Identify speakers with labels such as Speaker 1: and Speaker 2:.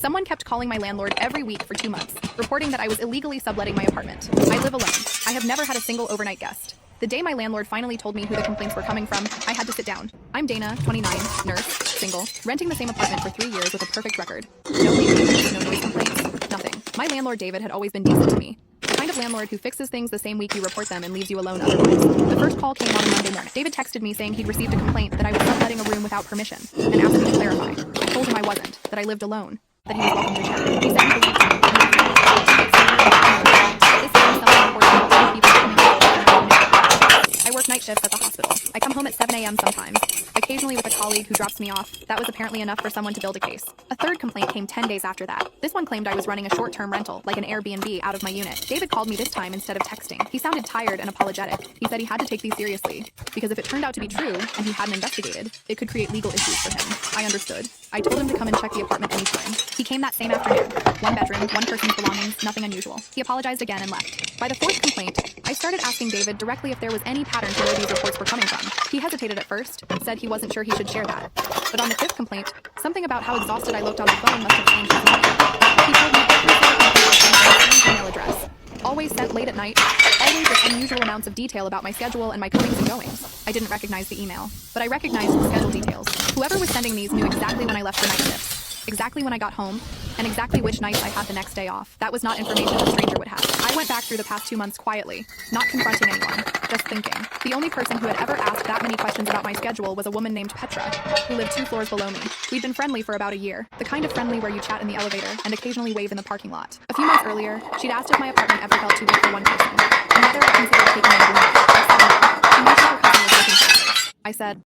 Speaker 1: Someone kept calling my landlord every week for 2 months, reporting that I was illegally subletting my apartment. I live alone. I have never had a single overnight guest. The day my landlord finally told me who the complaints were coming from, I had to sit down. I'm Dana, 29, nurse, single, renting the same apartment for 3 years with a perfect record. No late payments, no noise complaints, nothing. My landlord David had always been decent to me. The kind of landlord who fixes things the same week you report them and leaves you alone otherwise. The first call came on a Monday morning. David texted me saying he'd received a complaint that I was subletting a room without permission, and asked me to clarify. I told him I wasn't, that I lived alone, that he was welcome to check. He said he believed me. This is something important to people coming to I work night shifts at the hospital. I come home at 7 a.m. sometimes, occasionally with a colleague who drops me off. That was apparently enough for someone to build a case. A third complaint came 10 days after that. This one claimed I was running a short-term rental, like an Airbnb, out of my unit. David called me this time instead of texting. He sounded tired and apologetic. He said he had to take these seriously, because if it turned out to be true, and he hadn't investigated, it could create legal issues for him. I understood. I told him to come and check the apartment anytime. He came that same afternoon. 1 bedroom, 1 person's belongings, nothing unusual. He apologized again and left. By the 4th complaint, I started asking David directly if there was any pattern to where these reports were coming from. He hesitated at first, said he wasn't sure he should share that. But on the 5th complaint, something about how exhausted I looked on the phone must have changed his mind. He told me every single complaint came from the same email address. Always sent late at night, always with unusual amounts of detail about my schedule and my comings and goings. I didn't recognize the email, but I recognized the schedule details. Whoever was sending these knew exactly when I left for night shifts, exactly when I got home, and exactly which nights I had the next day off. That was not information a stranger would have. I went back through the past 2 months quietly, not confronting anyone, just thinking. The only person who had ever asked that many questions about my schedule was a woman named Petra, who lived 2 floors below me. We'd been friendly for about a year, the kind of friendly where you chat in the elevator and occasionally wave in the parking lot. A few months earlier, she'd asked if my apartment ever felt too big for one person, and whether I considered taking in a roommate. I said no. She mentioned her cousin was looking for a place. I said,